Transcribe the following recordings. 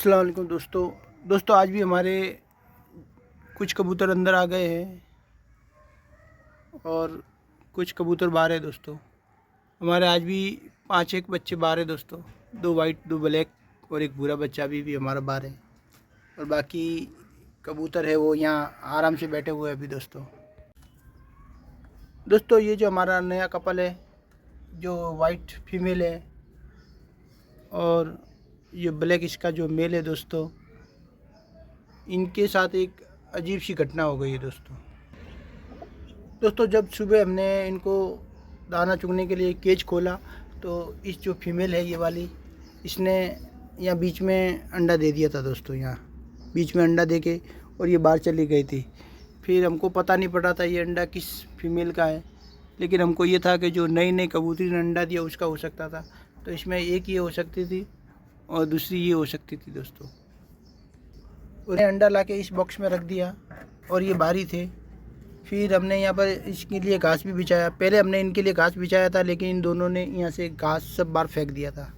अस्सलाम वालेकुम दोस्तों आज भी हमारे कुछ कबूतर अंदर आ गए हैं और कुछ कबूतर बाहर है दोस्तों। हमारे आज भी 5-1 बच्चे बाहर है दोस्तों, 2 वाइट 2 ब्लैक और एक भूरा बच्चा अभी भी हमारा बाहर है और बाकी कबूतर है वो यहाँ आराम से बैठे हुए हैं अभी दोस्तों ये जो हमारा नया कपल है, जो वाइट फीमेल है और ये ब्लैक इसका जो मेल है दोस्तों, इनके साथ एक अजीब सी घटना हो गई है दोस्तों। जब सुबह हमने इनको दाना चुगने के लिए केज खोला तो इस जो फीमेल है ये वाली, इसने यहाँ बीच में अंडा दे दिया था दोस्तों। यहाँ बीच में अंडा दे के और ये बाहर चली गई थी। फिर हमको पता नहीं पड़ा था ये अंडा किस फीमेल का है, लेकिन हमको ये था कि जो नई कबूतरी ने अंडा दिया उसका हो सकता था। तो इसमें एक ये हो सकती थी और दूसरी ये हो सकती थी दोस्तों। उन्हें अंडा लाके इस बॉक्स में रख दिया और ये बाहरी थे। फिर हमने यहाँ पर इसके लिए घास भी बिछाया। पहले हमने इनके लिए घास बिछाया था, लेकिन इन दोनों ने यहाँ से घास सब बाहर फेंक दिया था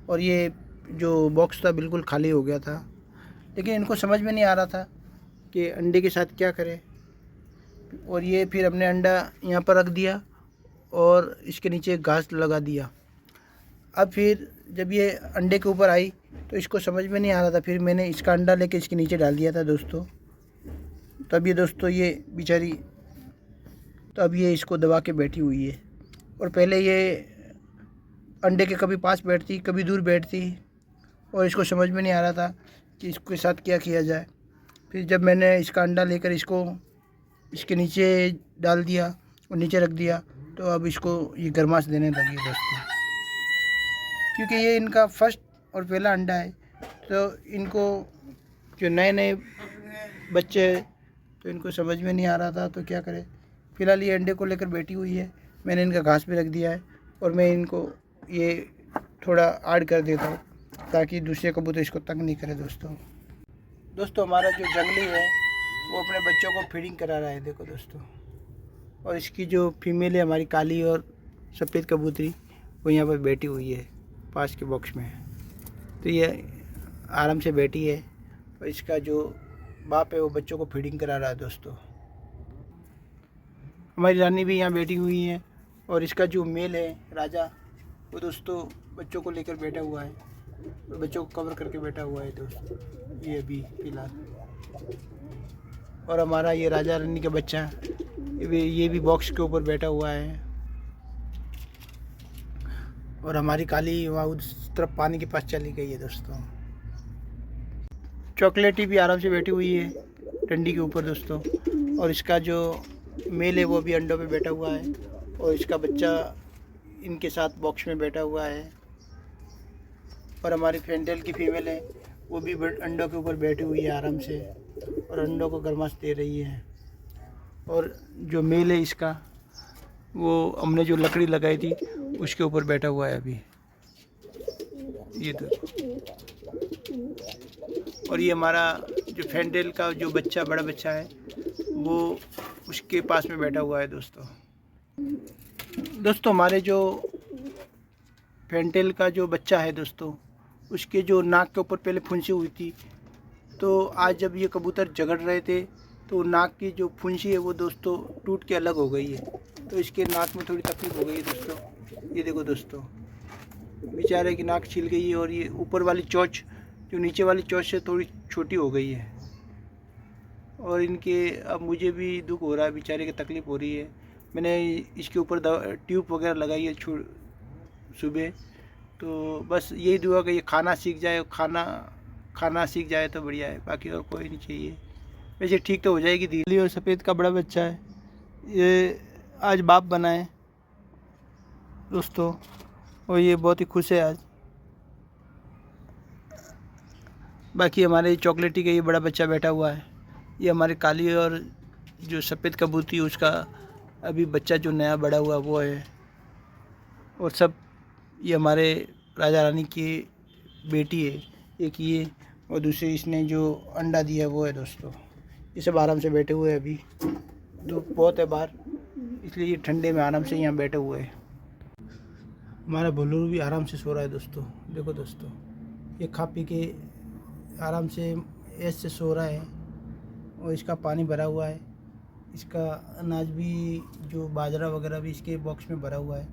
और ये जो बॉक्स था बिल्कुल खाली हो गया था। लेकिन इनको समझ में नहीं आ रहा था कि अंडे के साथ क्या करें। और ये फिर हमने अंडा यहाँ पर रख दिया और इसके नीचे घास लगा दिया। अब फिर जब ये अंडे के ऊपर आई तो इसको समझ में नहीं आ रहा था। फिर मैंने इसका अंडा लेके इसके नीचे डाल दिया था दोस्तों। तब ये दोस्तों ये बेचारी, तब ये इसको दबा के बैठी हुई है। और पहले ये अंडे के कभी पास बैठती कभी दूर बैठती और इसको समझ में नहीं आ रहा था कि इसके साथ क्या किया जाए। फिर जब मैंने इसका अंडा लेकर इसको इसके नीचे डाल दिया और नीचे रख दिया तो अब इसको ये गर्माश देने लगी दोस्तों। क्योंकि ये इनका फर्स्ट और पहला अंडा है, तो इनको जो नए बच्चे हैं तो इनको समझ में नहीं आ रहा था तो क्या करें। फ़िलहाल ये अंडे को लेकर बैठी हुई है। मैंने इनका घास भी रख दिया है और मैं इनको ये थोड़ा ऐड कर देता हूँ ताकि दूसरे कबूतर इसको तंग नहीं करे दोस्तों। हमारा जो जंगली है वो अपने बच्चों को फीडिंग करा रहा है, देखो दोस्तों। और इसकी जो फीमेल है हमारी काली और सफ़ेद कबूतरी, वो यहाँ पर बैठी हुई है पास के बॉक्स में। तो ये आराम से बैठी है और इसका जो बाप है वो बच्चों को फीडिंग करा रहा है दोस्तों। हमारी रानी भी यहाँ बैठी हुई है और इसका जो मेल है राजा, वो दोस्तों बच्चों को लेकर बैठा हुआ है और बच्चों को कवर करके बैठा हुआ है दोस्तों, ये अभी फिलहाल। और हमारा ये राजा रानी का बच्चा ये भी बॉक्स के ऊपर बैठा हुआ है। और हमारी काली वहाँ उस तरफ पानी के पास चली गई है दोस्तों। चॉकलेटी भी आराम से बैठी हुई है डंडी के ऊपर दोस्तों। और इसका जो मेल है वो भी अंडों पे बैठा हुआ है और इसका बच्चा इनके साथ बॉक्स में बैठा हुआ है। और हमारी फेंटेल की फीमेल है वो भी अंडों के ऊपर बैठी हुई है आराम से और अंडों को गर्माश दे रही है। और जो मेल है इसका, वो हमने जो लकड़ी लगाई थी उसके ऊपर बैठा हुआ है अभी, ये दोस्तों। और ये हमारा जो फेंटेल का जो बच्चा, बड़ा बच्चा है, वो उसके पास में बैठा हुआ है दोस्तों। हमारे जो फेंटेल का जो बच्चा है दोस्तों, उसके जो नाक के ऊपर पहले फुंसी हुई थी, तो आज जब ये कबूतर जगड़ रहे थे तो नाक की जो फुंसी है वो दोस्तों टूट के अलग हो गई है। तो इसके नाक में थोड़ी तकलीफ हो गई है दोस्तों। ये देखो दोस्तों, बेचारे की नाक छिल गई है और ये ऊपर वाली चोंच जो नीचे वाली चोंच से थोड़ी छोटी हो गई है। और इनके अब मुझे भी दुख हो रहा है, बेचारे की तकलीफ़ हो रही है। मैंने इसके ऊपर ट्यूब वगैरह लगाई है सुबह। तो बस यही दुआ कि ये खाना सीख जाए, खाना सीख जाए तो बढ़िया है, बाकी और कोई नहीं चाहिए। वैसे ठीक तो हो जाएगी धीरे। और सफ़ेद का बड़ा बच्चा है, ये आज बाप बना है दोस्तों और ये बहुत ही खुश है आज। बाकी हमारे चॉकलेटी का ये बड़ा बच्चा बैठा हुआ है। ये हमारी काली और जो सफ़ेद कबूतरी उसका अभी बच्चा जो नया बड़ा हुआ वो है। और सब ये हमारे राजा रानी की बेटी है, एक ये और दूसरी इसने जो अंडा दिया वो है दोस्तों। ये सब आराम से बैठे हुए हैं। अभी धूप बहुत है बाहर, इसलिए ये ठंडे में आराम से यहाँ बैठे हुए हैं। हमारा भल्लू भी आराम से सो रहा है दोस्तों। देखो दोस्तों, ये खा पी के आराम से ऐश से सो रहा है और इसका पानी भरा हुआ है। इसका अनाज भी जो बाजरा वगैरह भी इसके बॉक्स में भरा हुआ है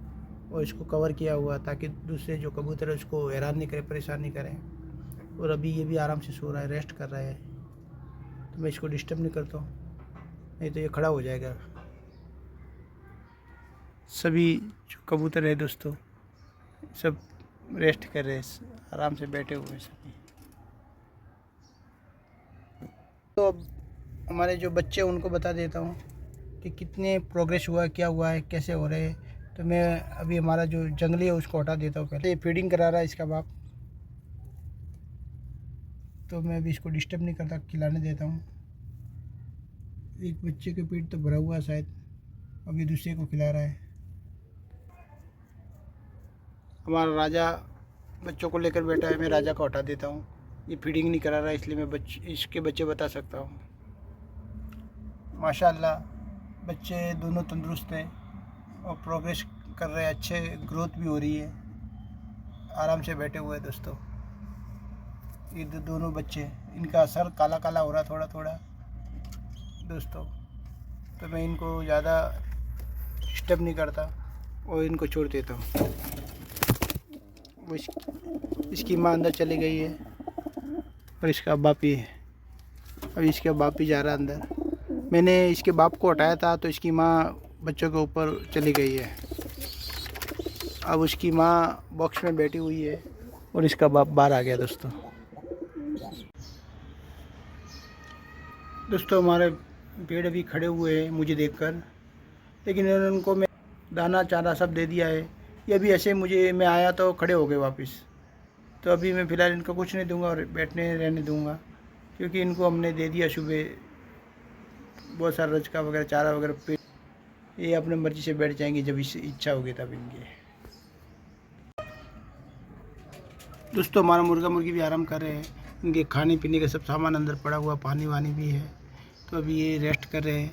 और इसको कवर किया हुआ ताकि दूसरे जो कबूतर है उसको हैरान नहीं करे, परेशान नहीं करें। और अभी ये भी आराम से सो रहा है, रेस्ट कर रहा है, तो मैं इसको डिस्टर्ब नहीं करता हूँ, नहीं तो ये खड़ा हो जाएगा। सभी जो कबूतर है दोस्तों सब रेस्ट कर रहे हैं, आराम से बैठे हुए हैं सभी। तो अब हमारे जो बच्चे हैं उनको बता देता हूँ कि कितने प्रोग्रेस हुआ है, क्या हुआ है, कैसे हो रहे हैं। तो मैं अभी हमारा जो जंगली है उसको हटा देता हूँ। पहले ये फीडिंग करा रहा है इसका बाप, तो मैं अभी इसको डिस्टर्ब नहीं करता, खिलाने देता हूँ। एक बच्चे के पेट तो भरा हुआ है शायद, अभी दूसरे को खिला रहा है। हमारा राजा बच्चों को लेकर बैठा है, मैं राजा को हटा देता हूँ। ये फीडिंग नहीं करा रहा है इसलिए मैं इसके बच्चे बता सकता हूँ। माशाल्लाह बच्चे दोनों तंदुरुस्त हैं और प्रोग्रेस कर रहे हैं, अच्छे ग्रोथ भी हो रही है। आराम से बैठे हुए हैं दोस्तों ये दोनों बच्चे। इनका सर काला काला हो रहा थोड़ा थोड़ा दोस्तों, तो मैं इनको ज़्यादा डिस्टर्ब नहीं करता और इनको छोड़ देता हूँ। वो इसकी माँ अंदर चली गई है और इसका बाप ही है। अभी इसका बाप ही जा रहा है अंदर। मैंने इसके बाप को हटाया था तो इसकी माँ बच्चों के ऊपर चली गई है। अब उसकी माँ बॉक्स में बैठी हुई है और इसका बाप बाहर आ गया दोस्तों। हमारे पेड़ अभी खड़े हुए हैं मुझे देखकर, लेकिन उनको मैं दाना चारा सब दे दिया है। ये अभी ऐसे मैं आया तो खड़े हो गए वापस। तो अभी मैं फ़िलहाल इनको कुछ नहीं दूंगा और बैठने रहने दूंगा, क्योंकि इनको हमने दे दिया सुबह बहुत सारा रजका वगैरह चारा वगैरह पे। ये अपने मर्ज़ी से बैठ जाएंगे जब इच्छा होगी तब इनके। दोस्तों हमारा मुर्गा मुर्गी भी आराम कर रहे हैं, इनके खाने पीने का सब सामान अंदर पड़ा हुआ, पानी वानी भी है। तो अभी ये रेस्ट कर रहे हैं।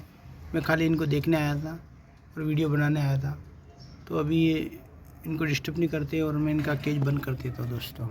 मैं खाली इनको देखने आया था और वीडियो बनाने आया था, तो अभी ये इनको डिस्टर्ब नहीं करते और मैं इनका केज बंद कर देता हूँ दोस्तों।